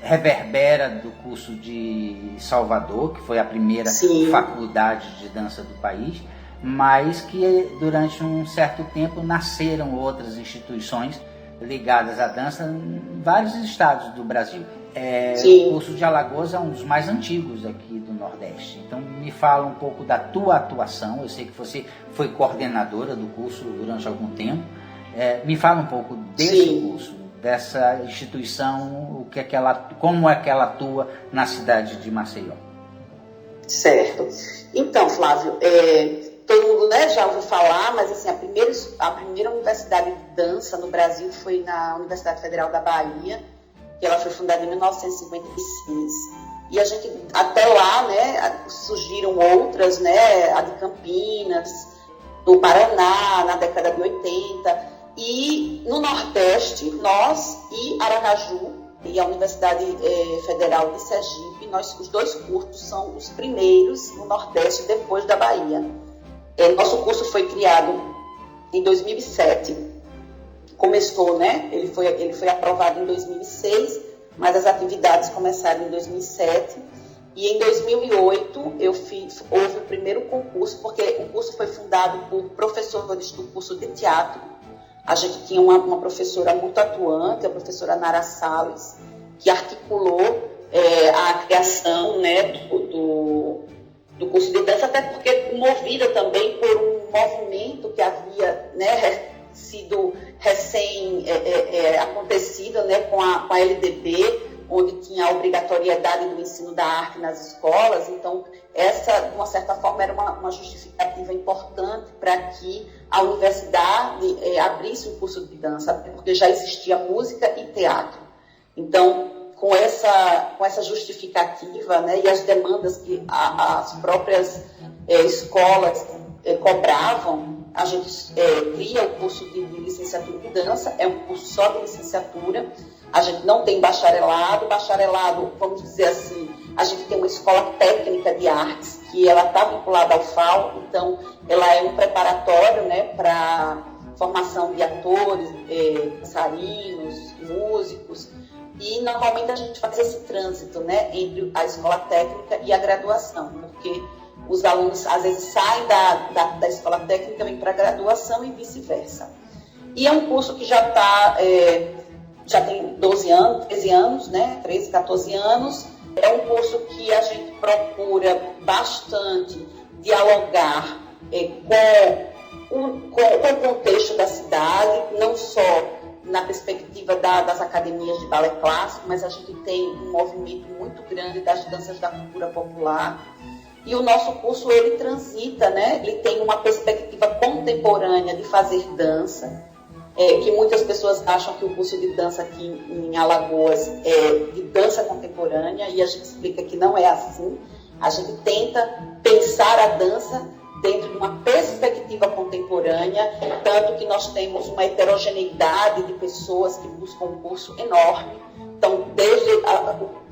reverbera do curso de Salvador, que foi a primeira faculdade de dança do país, mas que durante um certo tempo nasceram outras instituições ligadas à dança em vários estados do Brasil. O curso de Alagoas é um dos mais antigos aqui do Nordeste. Então me fala um pouco da tua atuação. Eu sei que você foi coordenadora do curso durante algum tempo. Me fala um pouco desse curso, dessa instituição, como é que ela atua na cidade de Maceió. Certo. Então, Flávio, todo mundo, né, já ouviu falar, mas assim, a primeira universidade de dança no Brasil foi na Universidade Federal da Bahia, que ela foi fundada em 1956. E a gente, até lá, né, surgiram outras, né, a de Campinas, do Paraná, na década de 80. E no Nordeste, nós e Aracaju, e a Universidade Federal de Sergipe, os dois cursos são os primeiros no Nordeste, depois da Bahia. Nosso curso foi criado em 2007. Começou, né? Ele foi aprovado em 2006, mas as atividades começaram em 2007. E em 2008 houve o primeiro concurso, porque o curso foi fundado por professores do curso de teatro. A gente tinha uma professora muito atuante, a professora Nara Salles, que articulou a criação, né, do curso de dança, até porque movida também por um movimento que havia, né, sido acontecido, né, com a LDB, onde tinha a obrigatoriedade do ensino da arte nas escolas. Então, essa, de uma certa forma, era uma justificativa importante para que a universidade abrisse um curso de dança, porque já existia música e teatro. Então, com essa justificativa, né, e as demandas que as próprias escolas cobravam, a gente cria o curso de licenciatura em dança. É um curso só de licenciatura. A gente não tem bacharelado. Bacharelado, vamos dizer assim, a gente tem uma escola técnica de artes, que ela está vinculada ao FAO, então ela é um preparatório, né, para formação de atores, dançarinos, músicos, e normalmente a gente faz esse trânsito, né, entre a escola técnica e a graduação, porque os alunos às vezes saem da escola técnica, vêm para a graduação e vice-versa. E é um curso que já tem 12 anos, 13 anos, né? 13, 14 anos. É um curso que a gente procura bastante dialogar com o contexto da cidade, não só na perspectiva das academias de balé clássico, mas a gente tem um movimento muito grande das danças da cultura popular. E o nosso curso, ele transita, né? Ele tem uma perspectiva contemporânea de fazer dança, que muitas pessoas acham que o curso de dança aqui em Alagoas é de dança contemporânea, e a gente explica que não é assim. A gente tenta pensar a dança dentro de uma perspectiva contemporânea, tanto que nós temos uma heterogeneidade de pessoas que buscam um curso enorme. Então, desde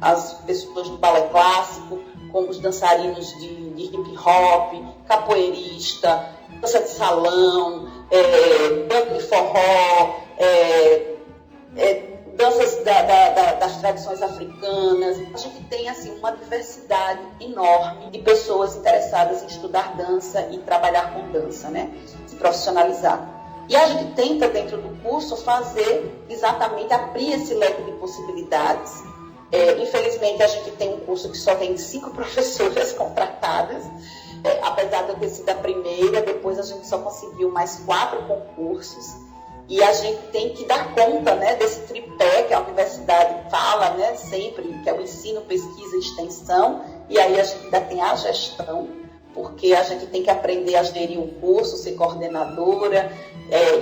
as pessoas do balé clássico, como os dançarinos de hip hop, capoeirista, dança de salão, banda de forró, danças das tradições africanas. A gente tem assim, uma diversidade enorme de pessoas interessadas em estudar dança e trabalhar com dança, né? Se profissionalizar. E a gente tenta, dentro do curso, fazer exatamente, abrir esse leque de possibilidades. Infelizmente, a gente tem um curso que só tem 5 professoras contratadas. Apesar de eu ter sido a primeira, depois a gente só conseguiu mais 4 concursos. E a gente tem que dar conta, né, desse tripé que a universidade fala, né, sempre, que é o ensino, pesquisa e extensão. E aí a gente ainda tem a gestão, porque a gente tem que aprender a gerir um curso, ser coordenadora.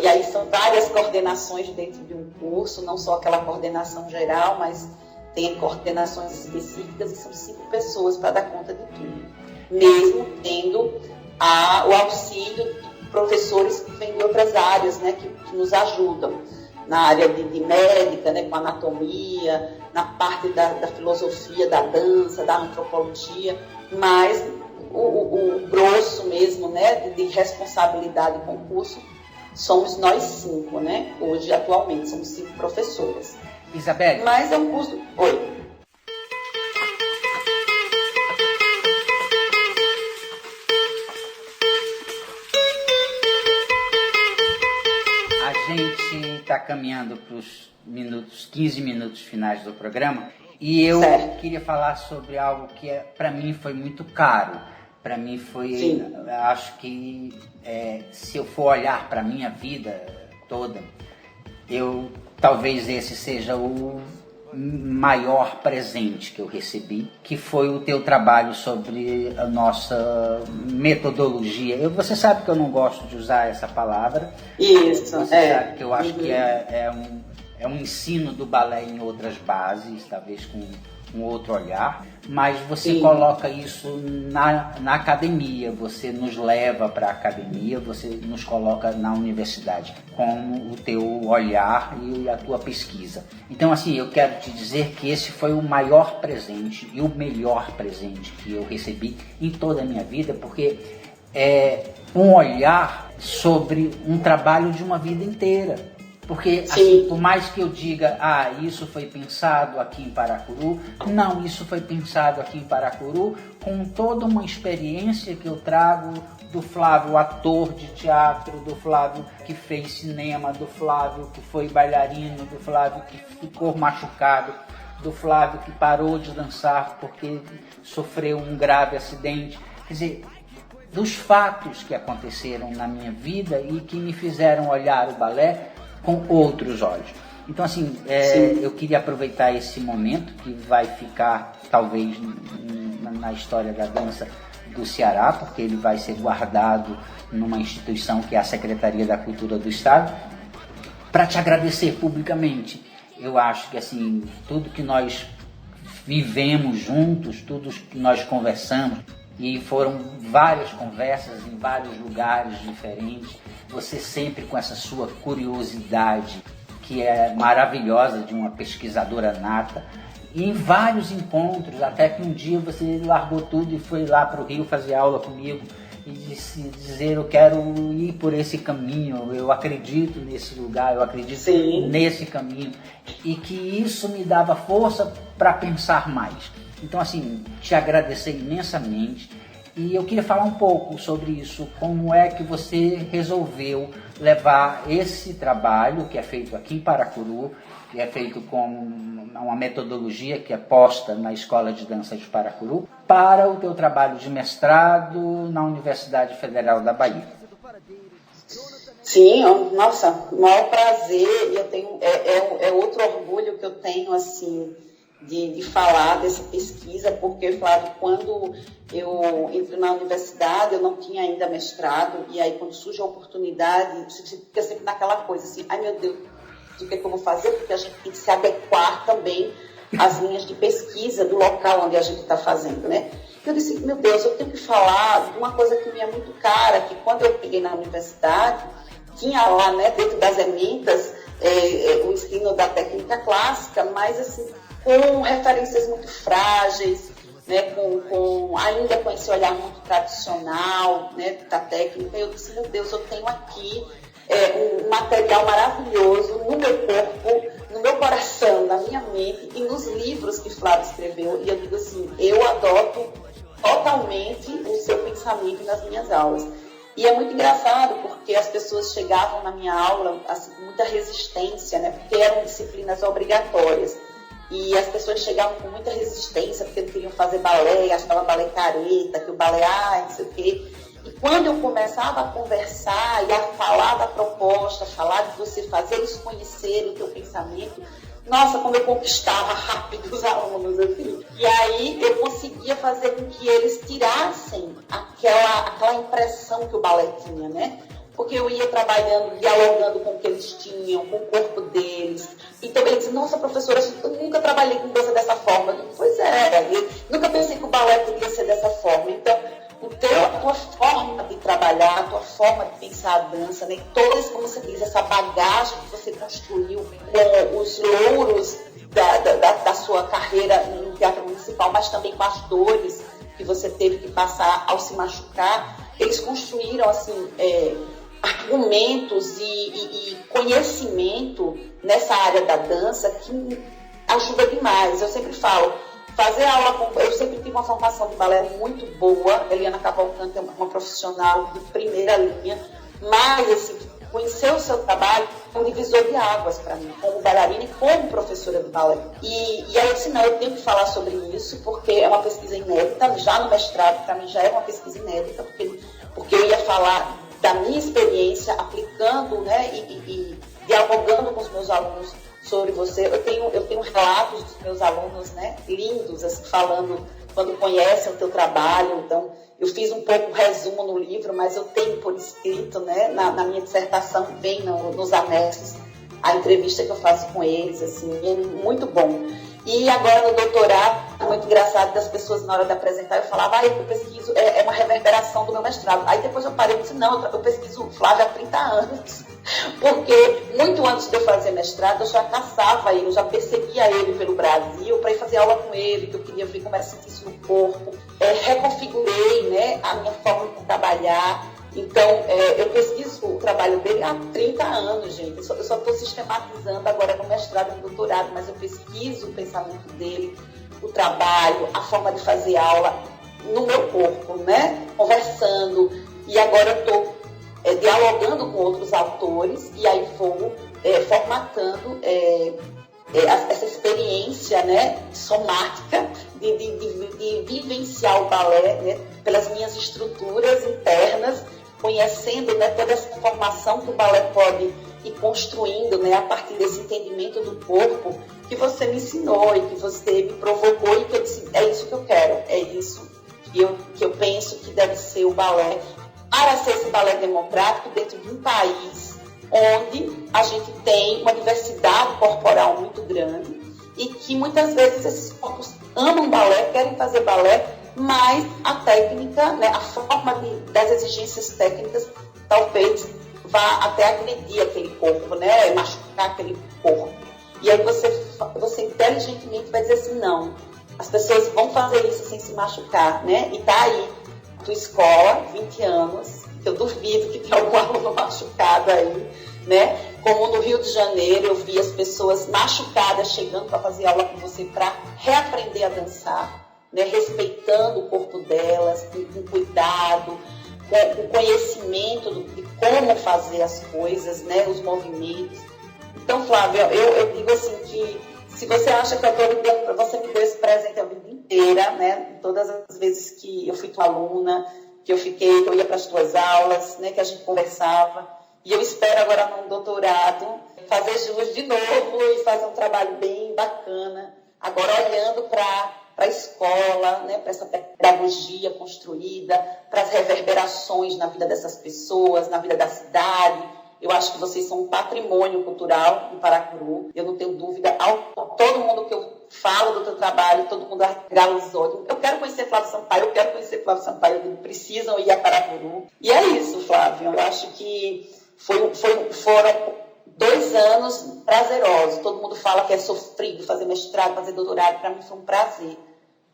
E aí são várias coordenações dentro de um curso, não só aquela coordenação geral, mas tem coordenações específicas, e são 5 pessoas para dar conta de tudo. Mesmo tendo o auxílio de professores que vêm de outras áreas, né, que nos ajudam na área de médica, né, com anatomia, na parte da filosofia, da dança, da antropologia, mas o grosso mesmo, né, de responsabilidade com o curso somos nós 5, né? Hoje, atualmente, somos 5 professoras. Isabelle. Mas é um curso... Oi. A gente está caminhando para os 15 minutos finais do programa, e eu queria falar sobre algo que para mim foi muito caro. Para mim foi, acho que se eu for olhar para a minha vida toda, talvez esse seja o maior presente que eu recebi, que foi o teu trabalho sobre a nossa metodologia. Você sabe que eu não gosto de usar essa palavra. Isso, Você sabe que eu acho que é um ensino do balé em outras bases, talvez com um outro olhar, mas você coloca isso na academia, você nos leva para a academia, você nos coloca na universidade com o teu olhar e a tua pesquisa. Então, assim, eu quero te dizer que esse foi o maior presente e o melhor presente que eu recebi em toda a minha vida, porque é um olhar sobre um trabalho de uma vida inteira. Porque, assim, por mais que eu diga, isso foi pensado aqui em Paracuru, não, isso foi pensado aqui em Paracuru com toda uma experiência que eu trago do Flávio, ator de teatro, do Flávio que fez cinema, do Flávio que foi bailarino, do Flávio que ficou machucado, do Flávio que parou de dançar porque sofreu um grave acidente. Quer dizer, dos fatos que aconteceram na minha vida e que me fizeram olhar o balé com outros olhos. Então, assim, eu queria aproveitar esse momento que vai ficar, talvez, na história da dança do Ceará, porque ele vai ser guardado numa instituição que é a Secretaria da Cultura do Estado, para te agradecer publicamente. Eu acho que, assim, tudo que nós vivemos juntos, tudo que nós conversamos, e foram várias conversas em vários lugares diferentes, você sempre com essa sua curiosidade, que é maravilhosa, de uma pesquisadora nata, e em vários encontros, até que um dia você largou tudo e foi lá para o Rio fazer aula comigo, e dizer, eu quero ir por esse caminho, eu acredito nesse lugar, eu acredito nesse caminho, e que isso me dava força para pensar mais. Então, assim, te agradecer imensamente, e eu queria falar um pouco sobre isso, como é que você resolveu levar esse trabalho que é feito aqui em Paracuru, que é feito com uma metodologia que é posta na Escola de Dança de Paracuru, para o teu trabalho de mestrado na Universidade Federal da Bahia. Sim, nossa, o maior prazer, e eu tenho, é outro orgulho que eu tenho, assim, de falar dessa pesquisa, porque, Flávio, quando eu entrei na universidade, eu não tinha ainda mestrado, e aí quando surge a oportunidade, você fica sempre naquela coisa assim, ai meu Deus, o que é que eu vou fazer? Porque a gente tem que se adequar também às linhas de pesquisa do local onde a gente está fazendo, né? Eu disse, meu Deus, eu tenho que falar de uma coisa que me é muito cara, que quando eu peguei na universidade, tinha lá, né, dentro das ementas, o ensino da técnica clássica, mas assim, com referências muito frágeis, né, ainda com esse olhar muito tradicional, né, da técnica. Eu disse, meu Deus, eu tenho aqui um material maravilhoso no meu corpo, no meu coração, na minha mente e nos livros que Flávio escreveu. E eu digo assim, eu adoto totalmente o seu pensamento nas minhas aulas. E é muito engraçado, porque as pessoas chegavam na minha aula assim, com muita resistência, né, porque eram disciplinas obrigatórias. E as pessoas chegavam com muita resistência, porque não queriam fazer balé, achavam balé careta, que o balé, não sei o quê. E quando eu começava a conversar e a falar da proposta, falar de você fazer eles conhecerem o teu pensamento, nossa, como eu conquistava rápido os alunos, assim. E aí eu conseguia fazer com que eles tirassem aquela impressão que o balé tinha, né? Porque eu ia trabalhando, dialogando com o que eles tinham, com o corpo deles. Então ele disse, nossa, professora, eu nunca trabalhei com dança dessa forma. Eu disse, pois é, eu nunca pensei que o balé podia ser dessa forma. Então, a tua forma de trabalhar, a tua forma de pensar a dança, né? Toda, como você diz, essa bagagem que você construiu com os louros da sua carreira no Teatro Municipal, mas também com as dores que você teve que passar ao se machucar, eles construíram, assim, argumentos e conhecimento nessa área da dança que ajuda demais. Eu sempre falo, fazer aula eu sempre tive uma formação de balé muito boa. Eliana Cavalcante é uma profissional de primeira linha, mas assim, conhecer o seu trabalho é um divisor de águas para mim, como bailarina e como professora de balé. E aí eu disse, não, eu tenho que falar sobre isso, porque é uma pesquisa inédita, já no mestrado, para mim já é uma pesquisa inédita, porque eu ia falar da minha experiência aplicando, né, e dialogando com os meus alunos sobre você. Eu tenho relatos dos meus alunos, né, lindos, assim, falando quando conhecem o teu trabalho. Então, eu fiz um pouco resumo no livro, mas eu tenho por escrito, né, na minha dissertação, vem nos anexos, a entrevista que eu faço com eles, assim, é muito bom. E agora no doutorado, muito engraçado das pessoas na hora de apresentar, eu falava, eu pesquiso, é uma reverberação do meu mestrado. Aí depois eu parei e disse, não, eu pesquiso Flávio há 30 anos. Porque muito antes de eu fazer mestrado, eu já caçava ele, eu já perseguia ele pelo Brasil para ir fazer aula com ele, que eu queria ver como era sentir isso no corpo. Reconfigurei, né, a minha forma de trabalhar. Então, eu pesquiso o trabalho dele há 30 anos, gente. Eu só estou sistematizando agora no mestrado e no doutorado, mas eu pesquiso o pensamento dele, o trabalho, a forma de fazer aula no meu corpo, né? Conversando. E agora eu estou dialogando com outros autores e aí vou formatando essa experiência, né, somática de vivenciar o balé, né, pelas minhas estruturas internas, conhecendo, né, toda essa formação que o balé pode ir construindo, né, a partir desse entendimento do corpo que você me ensinou e que você me provocou e que eu disse, é isso que eu quero, é isso que eu penso que deve ser o balé, para ser esse balé democrático dentro de um país onde a gente tem uma diversidade corporal muito grande e que muitas vezes esses corpos amam balé, querem fazer balé, mas a técnica, né, a forma das exigências técnicas talvez vá até agredir aquele corpo, né, machucar aquele corpo. E aí você inteligentemente vai dizer assim, não, as pessoas vão fazer isso sem se machucar, né? E tá aí, a tua escola, 20 anos, eu duvido que tenha algum aluno machucado aí, né? Como no Rio de Janeiro, eu vi as pessoas machucadas chegando para fazer aula com você para reaprender a dançar, né? Respeitando o corpo delas, com cuidado, com conhecimento de como fazer as coisas, né? Os movimentos. Então, Flávia, eu digo assim que se você acha que eu estou ligando para você, me deu esse presente a vida inteira, né? Todas as vezes que eu fui tua aluna, que eu ia para as tuas aulas, né? Que a gente conversava. E eu espero agora no doutorado fazer jus de novo e fazer um trabalho bem bacana Agora, olhando para a escola, né, para essa pedagogia construída, para as reverberações na vida dessas pessoas, na vida da cidade, eu acho que vocês são um patrimônio cultural em Paracuru. Eu não tenho dúvida. Todo mundo que eu falo do teu trabalho, todo mundo arregala os olhos. Eu quero conhecer Flávio Sampaio, eu quero conhecer Flávio Sampaio. Precisam ir a Paracuru. E é isso, Flávio. Eu acho que foram 2 anos prazerosos. Todo mundo fala que é sofrido fazer mestrado, fazer doutorado. Para mim foi um prazer.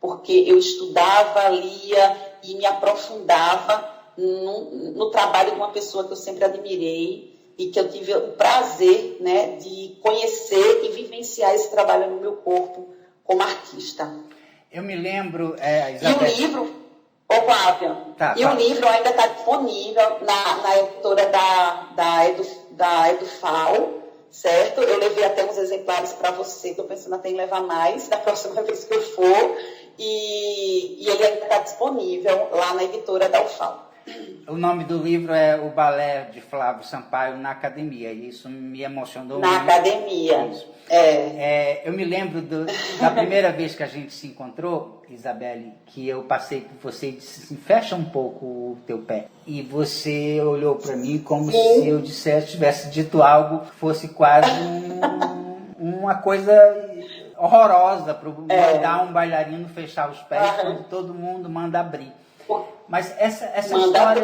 Porque eu estudava, lia e me aprofundava no trabalho de uma pessoa que eu sempre admirei e que eu tive o prazer, né, de conhecer e vivenciar esse trabalho no meu corpo como artista. Eu me lembro, Isabel... E o livro, Flávia, o livro ainda está disponível na editora da Edufal, certo? Eu levei até uns exemplares para você, estou pensando até em levar mais da próxima vez que eu for, e ele ainda está disponível lá na editora da UFAL. O nome do livro é O Balé de Flávio Sampaio na Academia, e isso me emocionou muito. Na Academia, eu me lembro da primeira vez que a gente se encontrou, Isabelle, que eu passei por você e disse assim, fecha um pouco o teu pé. E você olhou para mim como se eu tivesse dito algo que fosse quase uma coisa horrorosa para mandar um bailarino fechar os pés quando todo mundo manda abrir. Mas essa história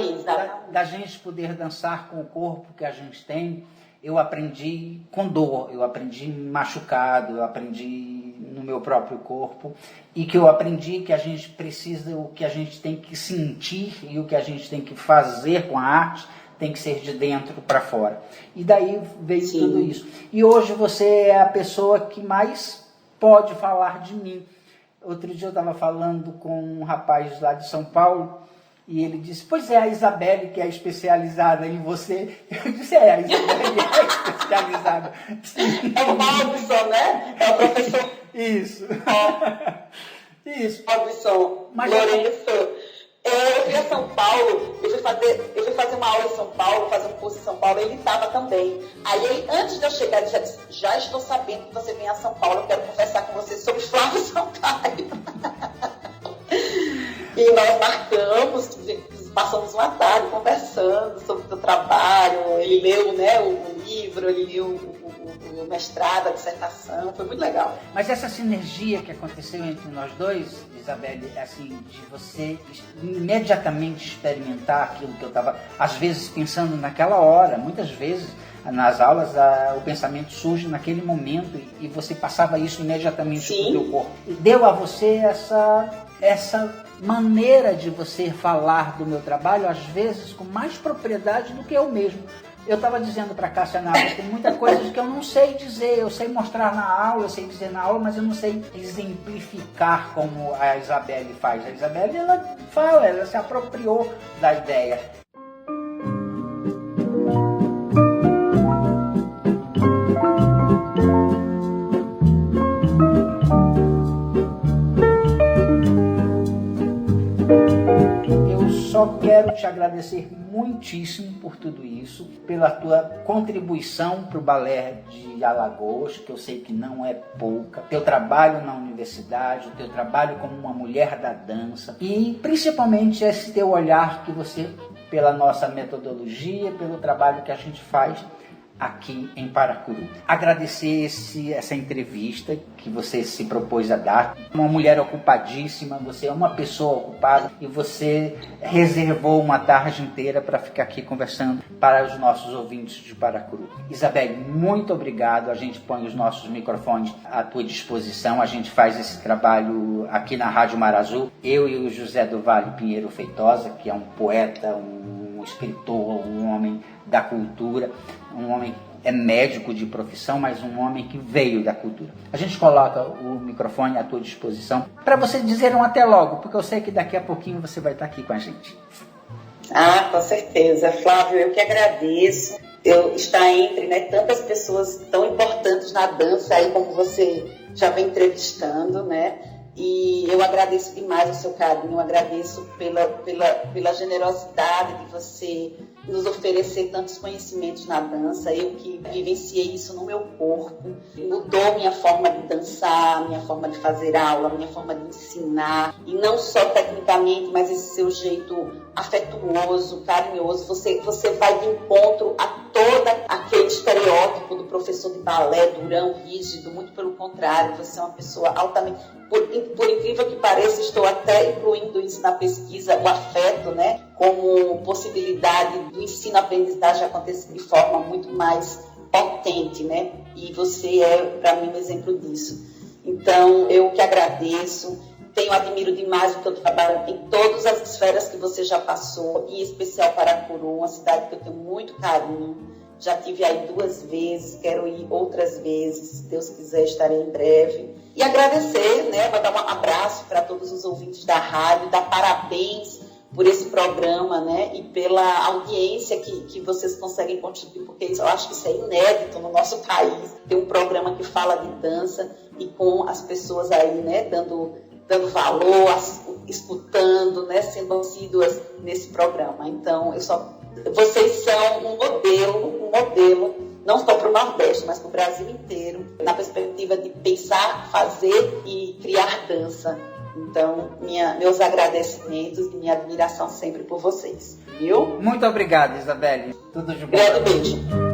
da gente poder dançar com o corpo que a gente tem, eu aprendi com dor, eu aprendi machucado, eu aprendi no meu próprio corpo, e que eu aprendi que a gente precisa, o que a gente tem que sentir e o que a gente tem que fazer com a arte tem que ser de dentro para fora. E daí veio tudo isso. E hoje você é a pessoa que mais pode falar de mim. Outro dia eu estava falando com um rapaz lá de São Paulo e ele disse, pois é, a Isabelle que é especializada em você. Eu disse, a Isabelle é especializada. Sim. É o Robson, né? É o professor. Isso. Isso. Robson, Lourenço. Eu fui a São Paulo, eu fui fazer uma aula em São Paulo, fazer um curso em São Paulo, ele estava também. Aí, antes de eu chegar, ele já disse, já estou sabendo que você vem a São Paulo, eu quero conversar com você sobre Flávio Sampaio. E nós marcamos, passamos uma tarde conversando sobre o teu trabalho, ele leu, né, o livro, ele leu o mestrado, a dissertação, foi muito legal. Mas essa sinergia que aconteceu entre nós dois, Isabelle, assim, de você imediatamente experimentar aquilo que eu estava, às vezes, pensando naquela hora, muitas vezes, nas aulas, o pensamento surge naquele momento e você passava isso imediatamente para o teu corpo. E deu a você essa maneira de você falar do meu trabalho, às vezes, com mais propriedade do que eu mesmo. Eu estava dizendo para a Cássia na aula, tem muita coisa que eu não sei dizer, eu sei mostrar na aula, eu sei dizer na aula, mas eu não sei exemplificar como a Isabelle faz. A Isabelle, ela fala, ela se apropriou da ideia. Só quero te agradecer muitíssimo por tudo isso, pela tua contribuição para o Balé de Alagoas, que eu sei que não é pouca, teu trabalho na universidade, o teu trabalho como uma mulher da dança e principalmente esse teu olhar que você, pela nossa metodologia, pelo trabalho que a gente faz aqui em Paracuru. Agradecer essa entrevista que você se propôs a dar. Uma mulher ocupadíssima, você é uma pessoa ocupada e você reservou uma tarde inteira para ficar aqui conversando para os nossos ouvintes de Paracuru. Isabelle, muito obrigado. A gente põe os nossos microfones à tua disposição. A gente faz esse trabalho aqui na Rádio Marazul. Eu e o José do Vale Pinheiro Feitosa, que é um poeta, um escritor, um homem da cultura, um homem é médico de profissão, mas um homem que veio da cultura. A gente coloca o microfone à tua disposição para você dizer um até logo, porque eu sei que daqui a pouquinho você vai estar aqui com a gente. Com certeza. Flávio, eu que agradeço eu estar entre, né, tantas pessoas tão importantes na dança, aí como você já vem entrevistando, né? E eu agradeço demais o seu carinho, eu agradeço pela generosidade de você nos oferecer tantos conhecimentos na dança. Eu que vivenciei isso no meu corpo, mudou minha forma de dançar, minha forma de fazer aula, minha forma de ensinar. E não só tecnicamente, mas esse seu jeito afetuoso, carinhoso. Você vai de encontro a todo aquele estereótipo do professor de balé, durão, rígido. Muito pelo contrário, você é uma pessoa altamente... Por incrível que pareça, estou até incluindo isso na pesquisa, o afeto, né, como possibilidade do ensino-aprendizagem acontecer de forma muito mais potente, né? E você é, para mim, um exemplo disso. Então, eu que agradeço, admiro demais o teu trabalho em todas as esferas que você já passou, em especial Paracuru, uma cidade que eu tenho muito carinho. Já estive aí 2 vezes, quero ir outras vezes, se Deus quiser, estarei em breve. E agradecer, né, vou dar um abraço para todos os ouvintes da rádio, dar parabéns por esse programa, né, e pela audiência que vocês conseguem contribuir, porque eu acho que isso é inédito no nosso país, ter um programa que fala de dança e com as pessoas aí, né, dando valor, escutando, né, sendo assíduas nesse programa. Então, vocês são um modelo, não só para o Nordeste, mas para o Brasil inteiro, na perspectiva de pensar, fazer e criar dança. Então, meus agradecimentos e minha admiração sempre por vocês. Viu? Muito obrigado, Isabelle. Tudo de bom. Grande beijo.